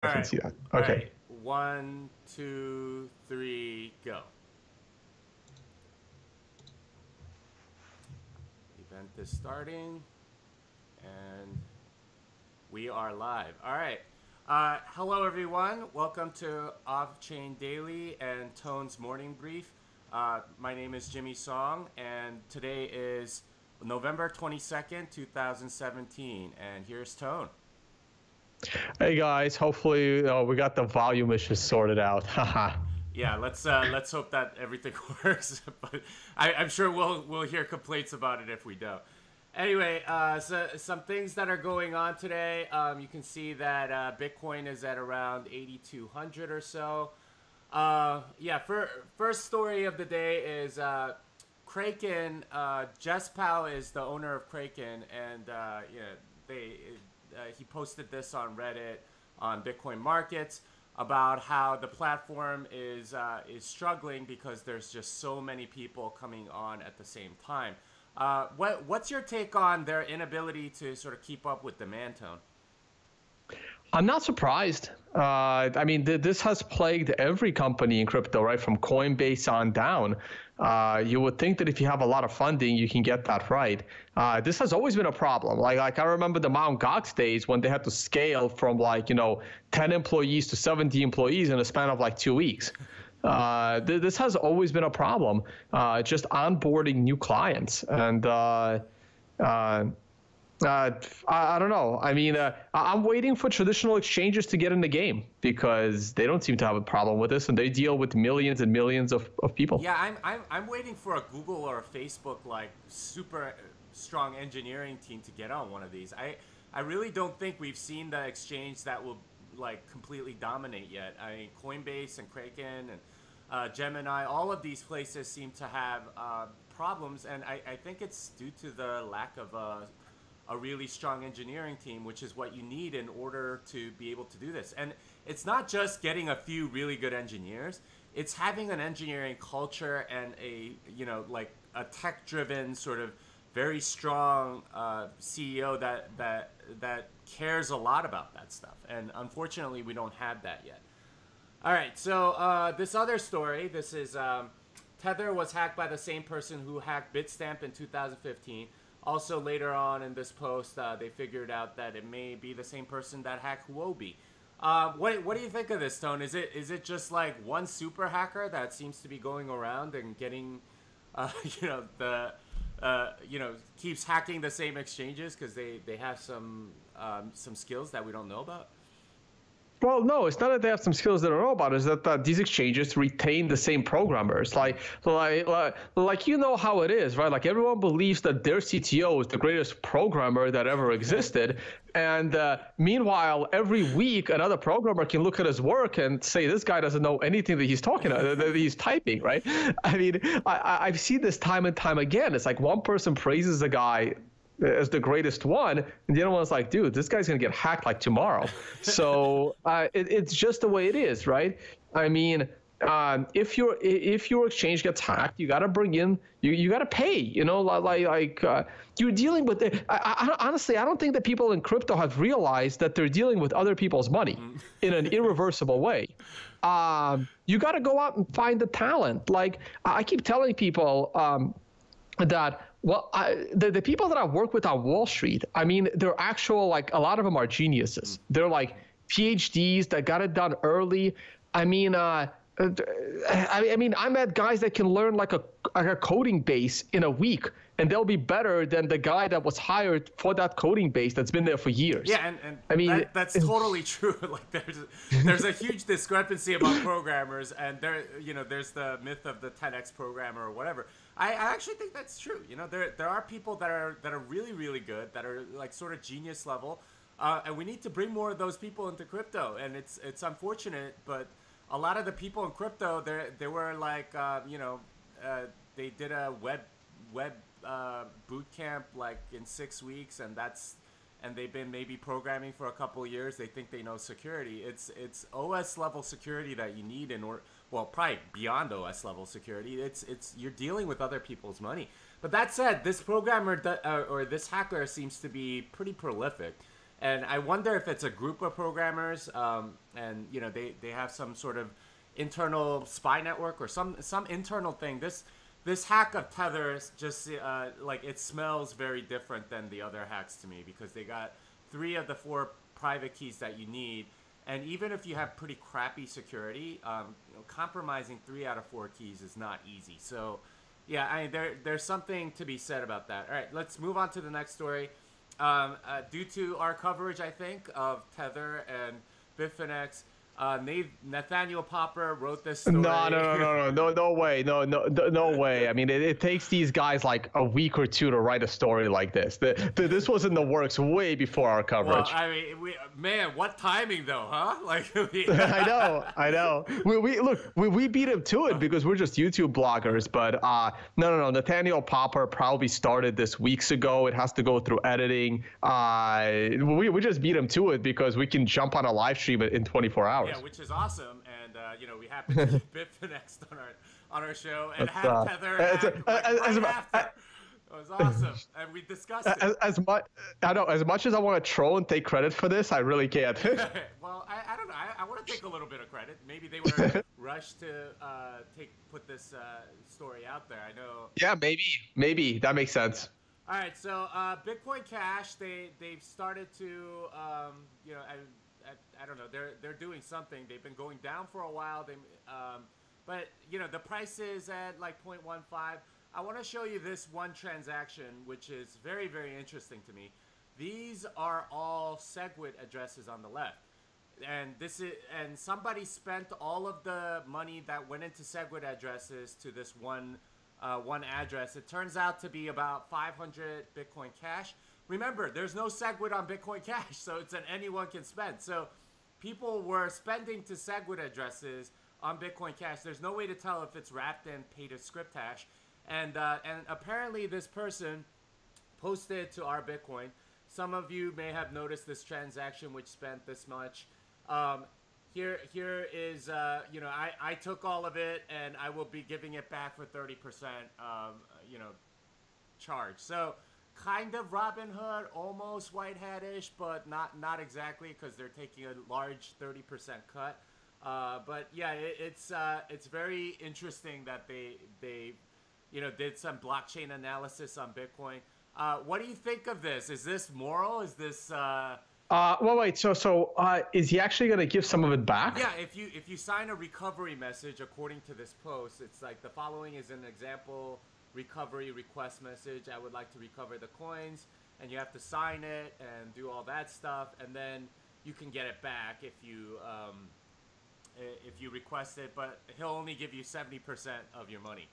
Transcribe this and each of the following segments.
I All can right. see that. All Okay. right. 1, 2, 3, go. Event is starting, and we are live. All right. Hello, everyone. Welcome to Off-Chain Daily and Tone's Morning Brief. My name is Jimmy Song, and today is November 22nd, 2017. And here's Tone. Hey guys, hopefully we got the volume issues sorted out. Haha. Yeah, let's hope that everything works. But I'm sure we'll hear complaints about it if we don't. Anyway, so some things that are going on today. You can see that Bitcoin is at around 8,200 or so. Yeah, first story of the day is Kraken. Jess Powell is the owner of Kraken, and he posted this on Reddit on Bitcoin markets about how the platform is struggling because there's just so many people coming on at the same time. What's your take on their inability to sort of keep up with demand, Tone? I'm not surprised. I mean, this has plagued every company in crypto, right? From Coinbase on down. You would think that if you have a lot of funding, you can get that right. This has always been a problem. Like I remember the Mt. Gox days when they had to scale from 10 employees to 70 employees in a span of like 2 weeks. This has always been a problem. Just onboarding new clients and. I don't know. I mean, I'm waiting for traditional exchanges to get in the game because they don't seem to have a problem with this, and they deal with millions and millions of people. Yeah, I'm waiting for a Google or a Facebook like super strong engineering team to get on one of these. I really don't think we've seen the exchange that will like completely dominate yet. I mean, Coinbase and Kraken and Gemini, all of these places seem to have problems, and I think it's due to the lack of a really strong engineering team, which is what you need in order to be able to do this. And it's not just getting a few really good engineers, it's having an engineering culture and like a tech-driven sort of very strong CEO that cares a lot about that stuff. And unfortunately, we don't have that yet. All right, so this other story, this is Tether was hacked by the same person who hacked Bitstamp in 2015. Also, later on in this post, they figured out that it may be the same person that hacked Huobi. What do you think of this, Tone? Is it just like one super hacker that seems to be going around and getting, keeps hacking the same exchanges because they have some skills that we don't know about? Well, no, it's not that they have some skills they don't know about. It's that these exchanges retain the same programmers. Like you know how it is, right? Like everyone believes that their CTO is the greatest programmer that ever existed, and meanwhile, every week another programmer can look at his work and say this guy doesn't know anything that he's talking about, that he's typing, right? I mean, I've seen this time and time again. It's like one person praises the guy as the greatest one, and the other one's like, dude, this guy's gonna get hacked like tomorrow. So it's just the way it is, right? I mean, if your exchange gets hacked, you gotta bring in, you gotta pay. You're dealing with it. Honestly, I don't think that people in crypto have realized that they're dealing with other people's money in an irreversible way. You gotta go out and find the talent. Like I keep telling people that. Well, the people that I work with on Wall Street, I mean, they're actual, like, a lot of them are geniuses. They're like PhDs that got it done early. I mean, I met guys that can learn like a coding base in a week, and they'll be better than the guy that was hired for that coding base that's been there for years. Yeah, and I mean that's totally true. Like there's a huge discrepancy among programmers, and there's the myth of the 10x programmer or whatever. I actually think that's true. There are people that are really really good, that are like sort of genius level, and we need to bring more of those people into crypto. And it's unfortunate, but a lot of the people in crypto, they were like they did a web boot camp like in 6 weeks, and they've been maybe programming for a couple of years. They think they know security. It's OS level security that you need in order. Well, probably beyond OS level security. It's you're dealing with other people's money. But that said, this programmer or this hacker seems to be pretty prolific, And I wonder if it's a group of programmers, and you know they have some sort of internal spy network or some internal thing. This hack of Tether is just like it smells very different than the other hacks to me, because they got 3 of the 4 private keys that you need, and even if you have pretty crappy security, you know, compromising 3 out of 4 keys is not easy. So yeah, I mean, there's something to be said about that. All right, let's move on to the next story. Due to our coverage, I think, of Tether and Bitfinex, Nathaniel Popper wrote this story. No way. No way. I mean, it takes these guys like a week or 2 to write a story like this. This was in the works way before our coverage. Well, I mean, man, what timing though, huh? Like, I know. We beat him to it because we're just YouTube bloggers. But no. Nathaniel Popper probably started this weeks ago. It has to go through editing. We just beat him to it because we can jump on a live stream in 24 hours. Yeah, which is awesome, and you know, we happen to get Bitfinex on our show and have Tether right after. It was awesome, and we discussed it. As much as I want to troll and take credit for this, I really can't. Well, I don't know. I want to take a little bit of credit. Maybe they were rushed to put this story out there. I know. Yeah, maybe that makes sense. All right, so Bitcoin Cash, they've started to you know. I don't know. They're doing something. They've been going down for a while. But you know, the price is at like 0.15. I want to show you this one transaction, which is very, very interesting to me. These are all Segwit addresses on the left, and somebody spent all of the money that went into Segwit addresses to this one address. It turns out to be about 500 Bitcoin Cash. Remember, there's no Segwit on Bitcoin Cash, so it's an anyone can spend. So people were spending to Segwit addresses on Bitcoin Cash. There's no way to tell if it's wrapped in pay-to-script hash. And apparently this person posted to our Bitcoin. Some of you may have noticed this transaction which spent this much. Here is, you know, I took all of it and I will be giving it back for 30%, you know, charge. So kind of Robinhood, almost white hat-ish, but not exactly, because they're taking a large 30% cut. But yeah, it's very interesting that they you know, did some blockchain analysis on Bitcoin. What do you think of this? Is this moral? Is this well, wait. So is he actually going to give some of it back? Yeah. If you sign a recovery message according to this post, it's like the following is an example recovery request message. I would like to recover the coins, and you have to sign it and do all that stuff, and then you can get it back if you request it. But he'll only give you 70% of your money.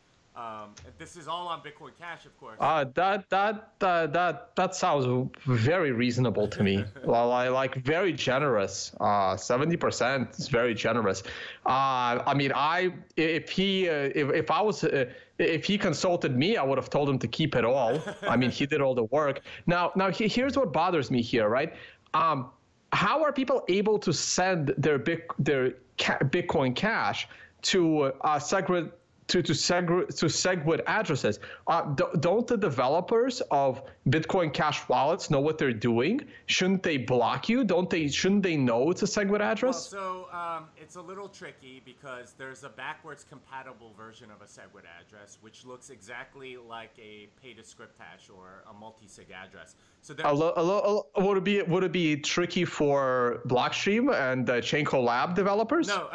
This is all on Bitcoin Cash, of course. That sounds very reasonable to me. Well, I like very generous. 70% is very generous. I mean, if he consulted me, I would have told him to keep it all. I mean, he did all the work. Now, here's what bothers me here, right? How are people able to send their Bitcoin Cash to Segwit? To Segwit addresses. Don't the developers of Bitcoin Cash wallets know what they're doing? Shouldn't they block you? Shouldn't they know it's a Segwit address? Well, so it's a little tricky because there's a backwards compatible version of a Segwit address which looks exactly like a pay-to-script hash or a multi-sig address. So would it be tricky for Blockstream and Chainco Lab developers? No,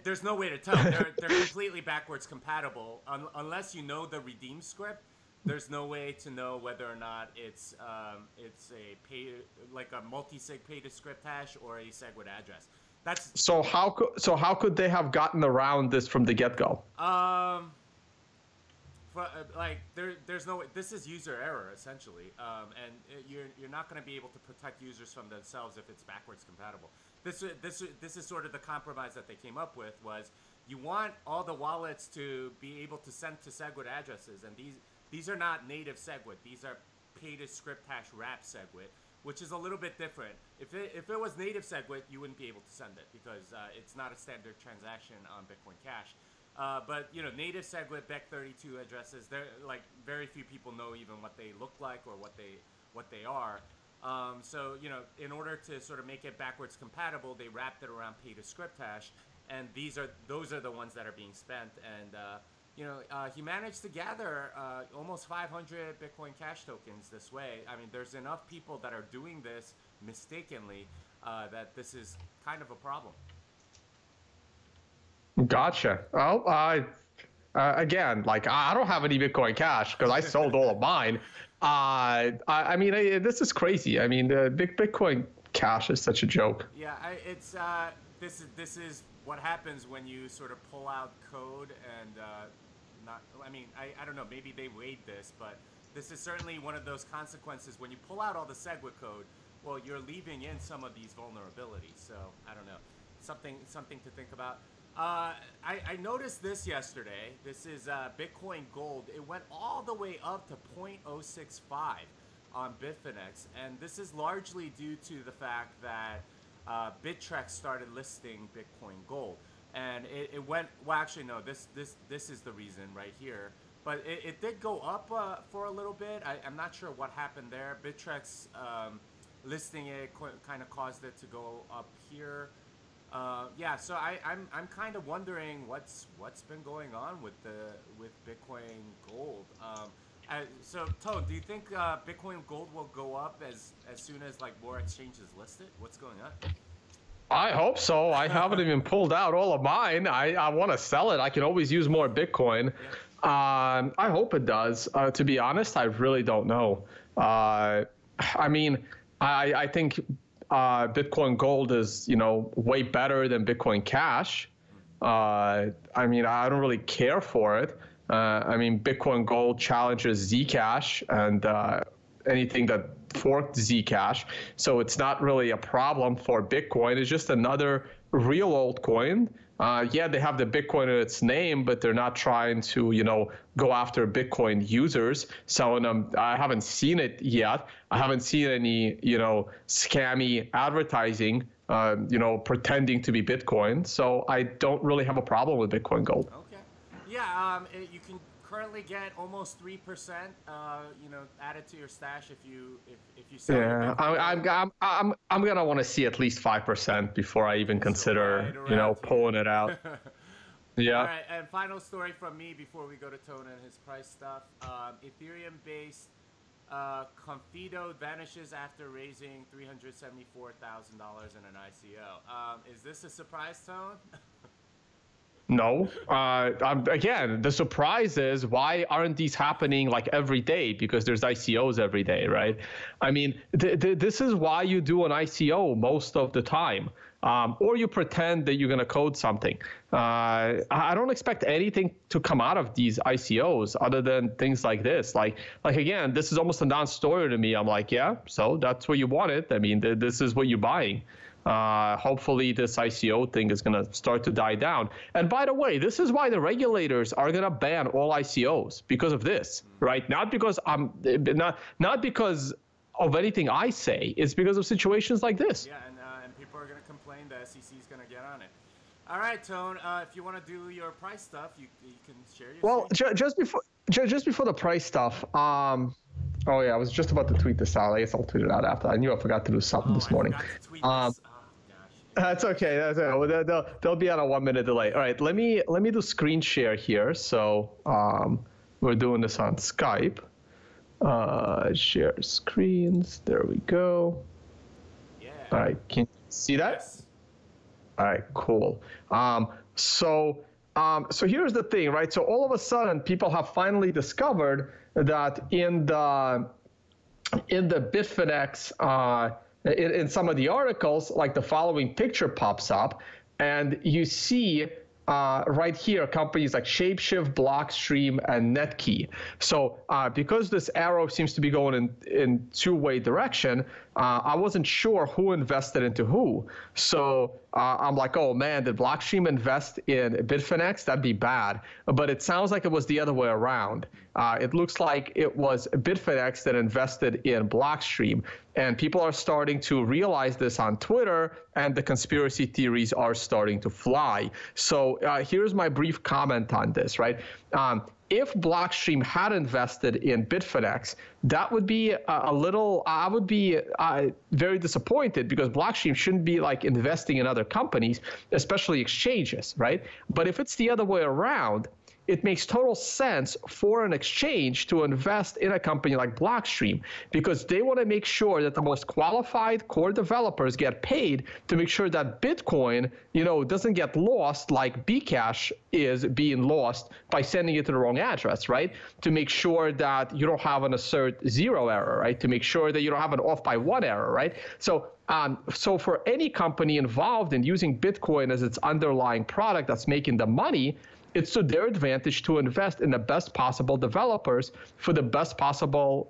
there's no way to tell. They're completely backwards compatible unless you know the redeem script. There's no way to know whether or not it's a multi-sig pay-to-script hash or a Segwit address. So how could they have gotten around this from the get-go? There's no way. This is user error essentially, and you're not going to be able to protect users from themselves if it's backwards compatible. This is sort of the compromise that they came up with. Was you want all the wallets to be able to send to Segwit addresses, and these are not native Segwit. These are pay-to-script hash wrap Segwit, which is a little bit different. If it was native Segwit, you wouldn't be able to send it because it's not a standard transaction on Bitcoin Cash. But you know, native Segwit BEC32 addresses, they're like very few people know even what they look like or what they are. So, you know, in order to sort of make it backwards compatible, they wrapped it around pay to script hash, and those are the ones that are being spent. And you know, he managed to gather almost 500 Bitcoin Cash tokens this way. I mean, there's enough people that are doing this mistakenly that this is kind of a problem. Gotcha. Well, again, like I don't have any Bitcoin Cash because I sold all of mine. I mean, this is crazy. I mean, the Bitcoin Cash is such a joke. Yeah, this is what happens when you sort of pull out code and not. I mean, I don't know. Maybe they weighed this, but this is certainly one of those consequences when you pull out all the Segwit code. Well, you're leaving in some of these vulnerabilities. So I don't know. Something to think about. I noticed this yesterday. This is Bitcoin Gold. It went all the way up to 0.065 on Bitfinex, and this is largely due to the fact that Bittrex started listing Bitcoin Gold, and it went. Well, actually, no. This is the reason right here. But it did go up for a little bit. I'm not sure what happened there. Bittrex listing it kind of caused it to go up here. Yeah, so I'm kind of wondering what's been going on with Bitcoin Gold. So Tone, do you think Bitcoin Gold will go up as soon as like more exchanges list it? What's going on? I hope so. I haven't even pulled out all of mine. I want to sell it. I can always use more Bitcoin. Yeah. I hope it does. To be honest, I really don't know. I mean, I think Bitcoin Gold is, you know, way better than Bitcoin Cash. I mean, I don't really care for it. I mean, Bitcoin Gold challenges Zcash and anything that forked Zcash, so it's not really a problem for Bitcoin. It's just another real altcoin. Yeah, they have the Bitcoin in its name, but they're not trying to, you know, go after Bitcoin users. So I haven't seen it yet. I haven't seen any, you know, scammy advertising, you know, pretending to be Bitcoin. So I don't really have a problem with Bitcoin Gold. Okay. Yeah, you can currently get almost 3%, you know, added to your stash if you sell. Yeah, I'm gonna want to see at least 5% before I even consider, you know, pulling it out. Yeah. All right, and final story from me before we go to Tone and his price stuff. Ethereum-based Confido vanishes after raising $374,000 in an ICO. Is this a surprise, Tone? No. Again, the surprise is, why aren't these happening like every day? Because there's ICOs every day, right? I mean, this is why you do an ICO most of the time. Or you pretend that you're going to code something. I don't expect anything to come out of these ICOs other than things like this. Like again, this is almost a non-story to me. I'm like, yeah, so that's what you wanted. I mean, this is what you're buying. Hopefully this ICO thing is going to start to die down. And by the way, this is why the regulators are going to ban all ICOs, because of this, right? Not because not because of anything I say. It's because of situations like this. Yeah, and people are going to complain. The SEC is going to get on it. All right, Tone. If you want to do your price stuff, you can share your. Well, just before the price stuff. Oh yeah, I was just about to tweet this out. I guess I'll tweet it out after. I knew I forgot to do something this morning. I forgot to tweet this. That's okay. That's okay. Well, they'll be on a 1 minute delay. All right, let me do screen share here. So we're doing this on Skype. Share screens. There we go. Yeah. All right, can you see that? Yes. All right, cool. So here's the thing, right? So all of a sudden, people have finally discovered that in the Bitfinex, in some of the articles, like the following picture pops up, and you see right here companies like Shapeshift, Blockstream, and Netkey. So because this arrow seems to be going in two-way direction, I wasn't sure who invested into who. So I'm like, oh man, did Blockstream invest in Bitfinex? That'd be bad. But it sounds like it was the other way around. It looks like it was Bitfinex that invested in Blockstream. And people are starting to realize this on Twitter, and the conspiracy theories are starting to fly. So here's my brief comment on this, right? If Blockstream had invested in Bitfinex, that would be a little, I would be very disappointed, because Blockstream shouldn't be like investing in other companies, especially exchanges, right? But if it's the other way around, it makes total sense for an exchange to invest in a company like Blockstream, because they want to make sure that the most qualified core developers get paid to make sure that Bitcoin, doesn't get lost like Bcash is being lost by sending it to the wrong address, right? To make sure that you don't have an assert 0 error, right? To make sure that you don't have an off by 1 error, right? So for any company involved in using Bitcoin as its underlying product that's making the money, it's to their advantage to invest in the best possible developers for the best possible,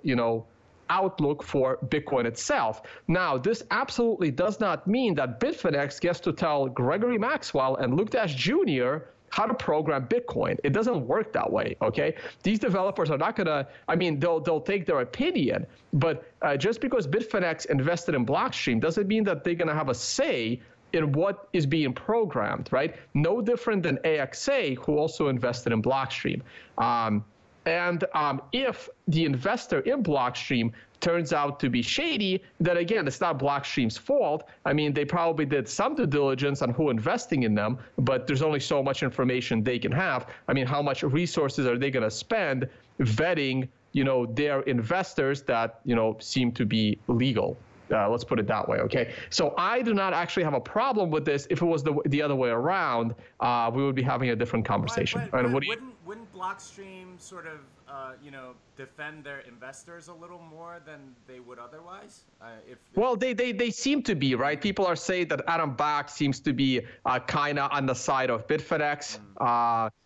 outlook for Bitcoin itself. Now, this absolutely does not mean that Bitfinex gets to tell Gregory Maxwell and Luke Dash Jr. how to program Bitcoin. It doesn't work that way, okay? These developers are not gonna, they'll take their opinion, but just because Bitfinex invested in Blockstream doesn't mean that they're gonna have a say in what is being programmed, right? No different than AXA, who also invested in Blockstream. If the investor in Blockstream turns out to be shady, then again, it's not Blockstream's fault. They probably did some due diligence on who investing in them, but there's only so much information they can have. How much resources are they gonna spend vetting, their investors that, seem to be legal? Let's put it that way, okay? So I do not actually have a problem with this. If it was the other way around, we would be having a different conversation. But wouldn't Blockstream sort of, defend their investors a little more than they would otherwise? Well, they seem to be, right? People are saying that Adam Back seems to be kind of on the side of Bitfinex.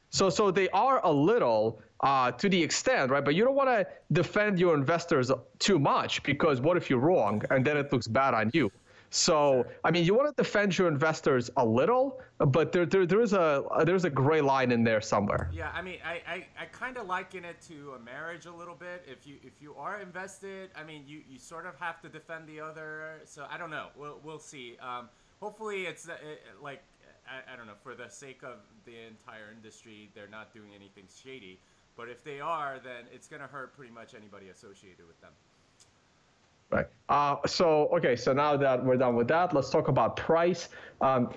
So they are a little, to the extent, right? But you don't want to defend your investors too much, because what if you're wrong and then it looks bad on you? So, you want to defend your investors a little, but there's a gray line in there somewhere. Yeah, I kind of liken it to a marriage a little bit. If you are invested, you sort of have to defend the other. So I don't know. We'll see. Hopefully it's like, I don't know, for the sake of the entire industry, they're not doing anything shady. But if they are, then it's going to hurt pretty much anybody associated with them. Right. So now that we're done with that, let's talk about price.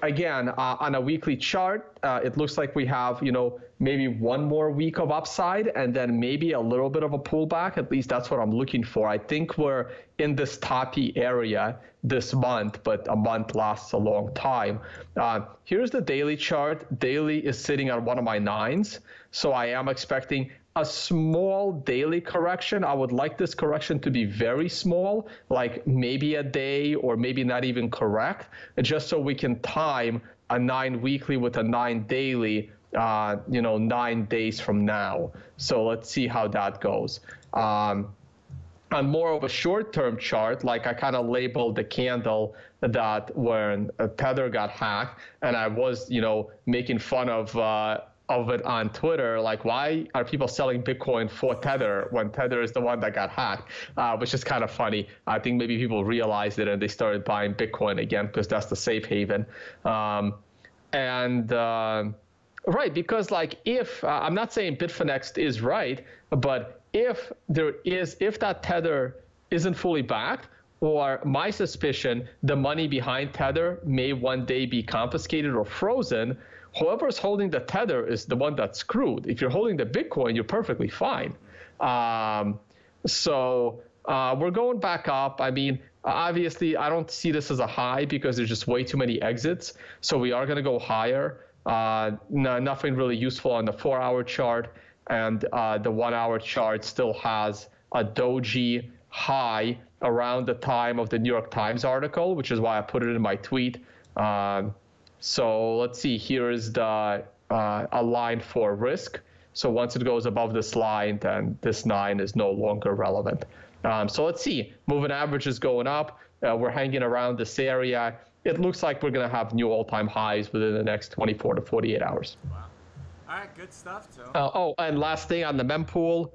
Again, on a weekly chart, it looks like we have, maybe one more week of upside and then maybe a little bit of a pullback. At least that's what I'm looking for. I think we're in this toppy area this month, but a month lasts a long time. Here's the daily chart. Daily is sitting at one of my 9s. So I am expecting a small daily correction. I would like this correction to be very small, like maybe a day or maybe not even correct, just so we can time a 9 weekly with a 9 daily, 9 days from now. So let's see how that goes. On more of a short-term chart, like I kind of labeled the candle that when Tether got hacked, and I was, making fun of it on Twitter, like, why are people selling Bitcoin for Tether when Tether is the one that got hacked, which is kind of funny. I think maybe people realized it and they started buying Bitcoin again because that's the safe haven. Right, because like if, I'm not saying Bitfinex is right, but if that Tether isn't fully backed, or my suspicion, the money behind Tether may one day be confiscated or frozen, whoever's holding the Tether is the one that's screwed. If you're holding the Bitcoin, you're perfectly fine. So we're going back up. Obviously, I don't see this as a high because there's just way too many exits. So we are going to go higher. Nothing really useful on the 4-hour chart. And the 1-hour chart still has a doji high around the time of the New York Times article, which is why I put it in my tweet. So let's see, here is the a line for risk. So once it goes above this line, then this 9 is no longer relevant. So let's see, moving average is going up. We're hanging around this area. It looks like we're going to have new all-time highs within the next 24 to 48 hours. Wow. All right, good stuff, Joe. And last thing on the mempool,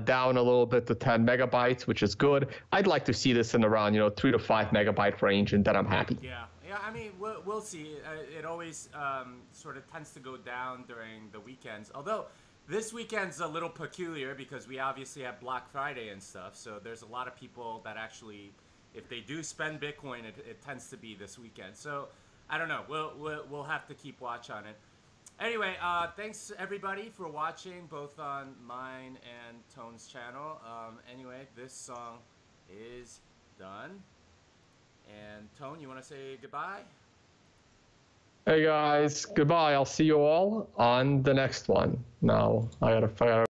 down a little bit to 10 megabytes, which is good. I'd like to see this in around 3 to 5 megabyte range, and then I'm happy. Yeah, we'll see. It always sort of tends to go down during the weekends. Although this weekend's a little peculiar because we obviously have Black Friday and stuff. So there's a lot of people that actually, if they do spend Bitcoin, it tends to be this weekend. So I don't know. We'll have to keep watch on it. Anyway, thanks everybody for watching, both on mine and Tone's channel. Anyway, this song is done. And Tone, you want to say goodbye? Hey guys, goodbye. I'll see you all on the next one. Now I gotta